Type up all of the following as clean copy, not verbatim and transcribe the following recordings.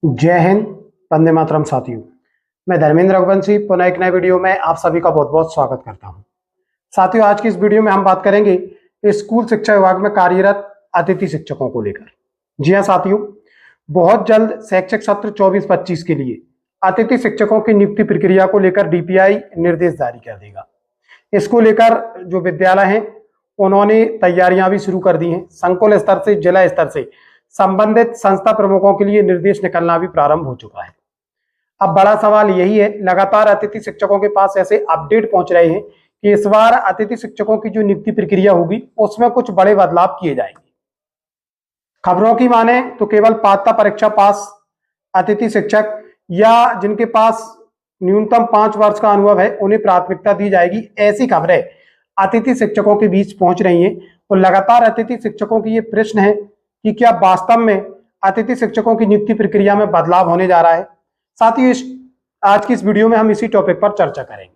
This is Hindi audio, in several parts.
जय हिंद। वंदे मातरम साथियों, मैं धर्मेंद्र रघुवंशी पुनः एक नए वीडियो में आप सभी का बहुत बहुत स्वागत करता हूं। साथियों, आज की इस वीडियो में हम बात करेंगे स्कूल शिक्षा विभाग में कार्यरत अतिथि शिक्षकों को लेकर। जी हां साथियों, बहुत जल्द शैक्षिक सत्र 24-25 के लिए अतिथि शिक्षकों की नियुक्ति प्रक्रिया को लेकर डीपीआई निर्देश जारी कर देगा। इसको लेकर जो विद्यालय हैं उन्होंने तैयारियां भी शुरू कर दी हैं। संकुल स्तर से जिला स्तर से संबंधित संस्था प्रमुखों के लिए निर्देश निकलना भी प्रारंभ हो चुका है। अब बड़ा सवाल यही है, लगातार अतिथि शिक्षकों के पास ऐसे अपडेट पहुंच रहे हैं कि इस बार अतिथि शिक्षकों की जो नियुक्ति प्रक्रिया होगी उसमें कुछ बड़े बदलाव किए जाएंगे। खबरों की माने तो केवल पात्रता परीक्षा पास अतिथि शिक्षक या जिनके पास न्यूनतम 5 वर्ष का अनुभव है उन्हें प्राथमिकता दी जाएगी। ऐसी खबरें अतिथि शिक्षकों के बीच पहुंच रही हैं। तो लगातार अतिथि शिक्षकों की ये प्रश्न है कि क्या वास्तव में अतिथि शिक्षकों की नियुक्ति प्रक्रिया में बदलाव होने जा रहा है। साथियों, आज की इस वीडियो में हम इसी टॉपिक पर चर्चा करेंगे।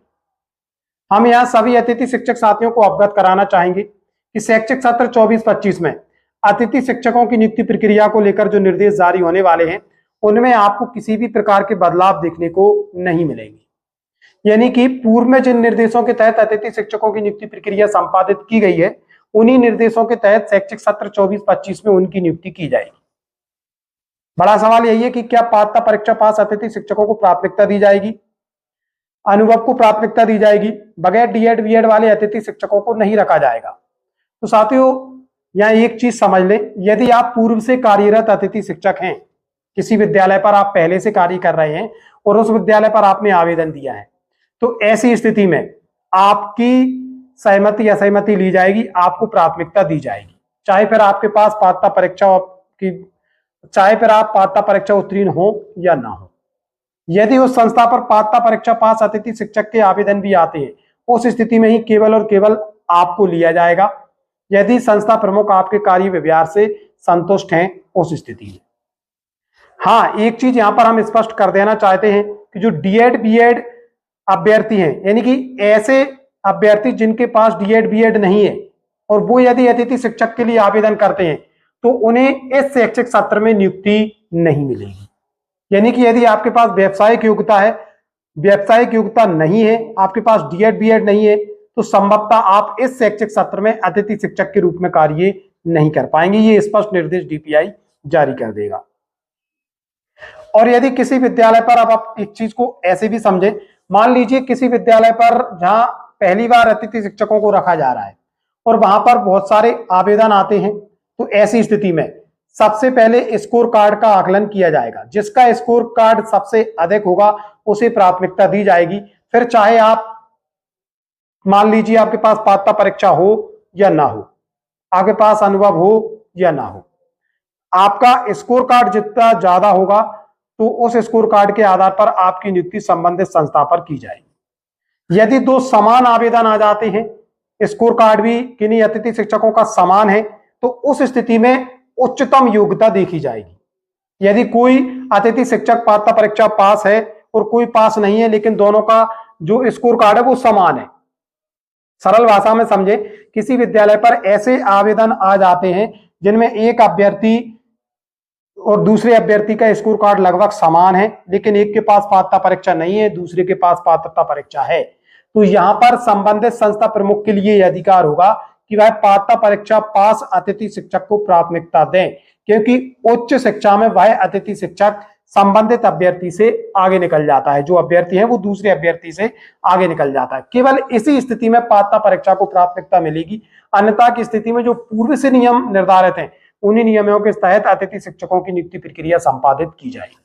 हम यहाँ सभी अतिथि शिक्षक साथियों को अवगत कराना चाहेंगे कि शैक्षिक सत्र 24-25 में अतिथि शिक्षकों की नियुक्ति प्रक्रिया को लेकर जो निर्देश जारी होने वाले हैं उनमें आपको किसी भी प्रकार के बदलाव देखने को नहीं मिलेंगे। यानी कि पूर्व में जिन निर्देशों के तहत अतिथि शिक्षकों की नियुक्ति प्रक्रिया संपादित की गई है उन्हीं निर्देशों के तहत शैक्षिक सत्र 24-25 में उनकी नियुक्ति की जाएगी। बड़ा सवाल यही है कि क्या पात्रता परीक्षा पास अतिथि शिक्षकों को प्राथमिकता दी जाएगी, अनुभव को प्राथमिकता दी जाएगी, बगैर डीएड बीएड वाले अतिथि शिक्षकों को नहीं रखा जाएगा। तो साथियों, यहां एक चीज समझ लें, यदि आप पूर्व से कार्यरत अतिथि शिक्षक हैं, किसी विद्यालय पर आप पहले से कार्य कर रहे हैं और उस विद्यालय पर आपने आवेदन दिया है, तो ऐसी स्थिति में आपकी सहमति असहमति ली जाएगी, आपको प्राथमिकता दी जाएगी। चाहे फिर आपके पास पात्रता परीक्षा की चाहे फिर आप पात्रता परीक्षा उत्तीर्ण हो या ना हो। यदि उस संस्था पर पात्रता परीक्षा पास अतिथि शिक्षक के आवेदन भी आते हैं, उस स्थिति में ही केवल और केवल आपको लिया जाएगा, यदि संस्था प्रमुख आपके कार्य व्यवहार से संतुष्ट हैं उस स्थिति में। हाँ, एक चीज यहां पर हम स्पष्ट कर देना चाहते हैं कि जो डीएड बीएड अभ्यर्थी हैं, यानी कि ऐसे अभ्यर्थी जिनके पास डीएड बीएड नहीं है और वो यदि अतिथि शिक्षक के लिए आवेदन करते हैं तो उन्हें इस शैक्षिक सत्र में नियुक्ति नहीं मिलेगी। यानी कि यदि आपके पास व्यावसायिक योग्यता नहीं है, आपके पास डीएड बीएड नहीं है, तो संभवतः आप इस शैक्षिक सत्र में अतिथि शिक्षक के रूप में कार्य नहीं कर पाएंगे। ये स्पष्ट निर्देश डीपीआई जारी कर देगा। और यदि किसी विद्यालय पर, अब आप एक चीज को ऐसे भी समझें, मान लीजिए किसी विद्यालय पर जहां पहली बार अतिथि शिक्षकों को रखा जा रहा है और वहां पर बहुत सारे आवेदन आते हैं, तो ऐसी स्थिति में सबसे पहले स्कोर कार्ड का आकलन किया जाएगा। जिसका स्कोर कार्ड सबसे अधिक होगा उसे प्राथमिकता दी जाएगी। फिर चाहे आप मान लीजिए आपके पास पात्रता परीक्षा हो या ना हो, आपके पास अनुभव हो या ना हो, आपका स्कोर कार्ड जितना ज्यादा होगा तो उस स्कोर कार्ड के आधार पर आपकी नियुक्ति संबंधित संस्था पर की जाएगी। यदि दो समान आवेदन आ जाते हैं, स्कोर कार्ड भी किन्हीं अतिथि शिक्षकों का समान है, तो उस स्थिति में उच्चतम योग्यता देखी जाएगी। यदि कोई अतिथि शिक्षक पात्रता परीक्षा पास है और कोई पास नहीं है, लेकिन दोनों का जो स्कोर कार्ड है वो समान है, सरल भाषा में समझे, किसी विद्यालय पर ऐसे आवेदन आ जाते हैं जिनमें एक अभ्यर्थी और दूसरे अभ्यर्थी का स्कोर कार्ड लगभग समान है, लेकिन एक के पास पात्रता परीक्षा नहीं है, दूसरे के पास पात्रता परीक्षा है, तो यहां पर संबंधित संस्था प्रमुख के लिए यह अधिकार होगा कि वह पात्रता परीक्षा पास अतिथि शिक्षक को प्राथमिकता दें, क्योंकि उच्च शिक्षा में वह अतिथि शिक्षक संबंधित अभ्यर्थी से आगे निकल जाता है। जो अभ्यर्थी है वो दूसरे अभ्यर्थी से आगे निकल जाता है। केवल इसी स्थिति में पात्रता परीक्षा को प्राथमिकता मिलेगी। अन्यथा की स्थिति में जो पूर्व से नियम निर्धारित हैं उन्हीं नियमों के तहत अतिथि शिक्षकों की नियुक्ति प्रक्रिया संपादित की जाएगी।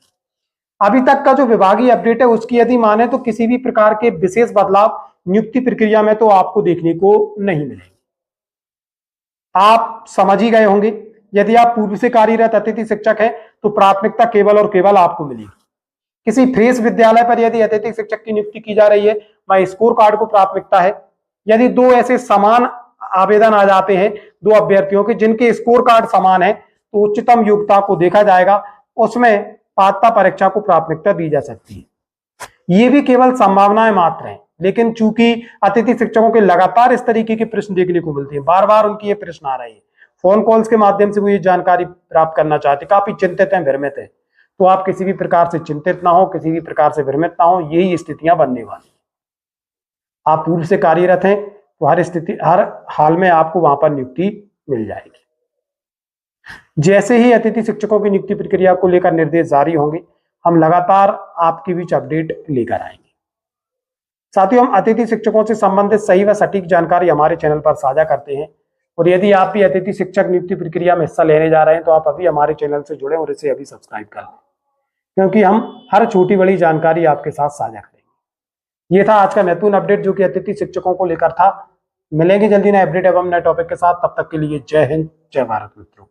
अभी तक का जो विभागीय अपडेट है उसकी यदि माने तो किसी भी प्रकार के विशेष बदलाव नियुक्ति प्रक्रिया में तो आपको देखने को नहीं मिलेंगे। आप समझ ही गए होंगे, यदि आप पूर्व से कार्यरत अतिथि शिक्षक हैं तो प्राथमिकता केवल और केवल आपको मिलेगी। किसी फ्रेश विद्यालय पर यदि अतिथि शिक्षक की नियुक्ति की जा रही है, वह स्कोर कार्ड को प्राथमिकता है। यदि दो ऐसे समान आवेदन आ जाते हैं दो अभ्यर्थियों के जिनके स्कोर कार्ड समान है, तो उच्चतम योग्यता को देखा जाएगा, उसमें पात्रता परीक्षा को प्राथमिकता दी जा सकती है। ये भी केवल संभावनाएं मात्र हैं, लेकिन चूंकि अतिथि शिक्षकों के लगातार इस तरीके के प्रश्न देखने को मिलते हैं, बार बार उनकी ये प्रश्न आ रहे हैं, फोन कॉल्स के माध्यम से वो ये जानकारी प्राप्त करना चाहते, काफी चिंतित हैं, भ्रमित हैं, तो आप किसी भी प्रकार से चिंतित ना हो, किसी भी प्रकार से भ्रमित ना हो, यही स्थितियां बनने वाली। आप पूर्व से कार्यरत हैं तो हर हाल में आपको वहां पर नियुक्ति मिल जाएगी। जैसे ही अतिथि शिक्षकों की नियुक्ति प्रक्रिया को लेकर निर्देश जारी होंगे, हम लगातार आपके बीच अपडेट लेकर आएंगे। साथियों, हम अतिथि शिक्षकों से संबंधित सही व सटीक जानकारी हमारे चैनल पर साझा करते हैं, और यदि आप भी अतिथि शिक्षक नियुक्ति प्रक्रिया में हिस्सा लेने जा रहे हैं तो आप अभी हमारे चैनल से जुड़े और इसे अभी सब्सक्राइब कर लें, क्योंकि हम हर छोटी बड़ी जानकारी आपके साथ साझा करेंगे। ये था आज का महत्वपूर्ण अपडेट जो कि अतिथि शिक्षकों को लेकर था। मिलेंगे जल्दी नए अपडेट एवं नए टॉपिक के साथ, तब तक के लिए जय हिंद, जय भारत मित्रों।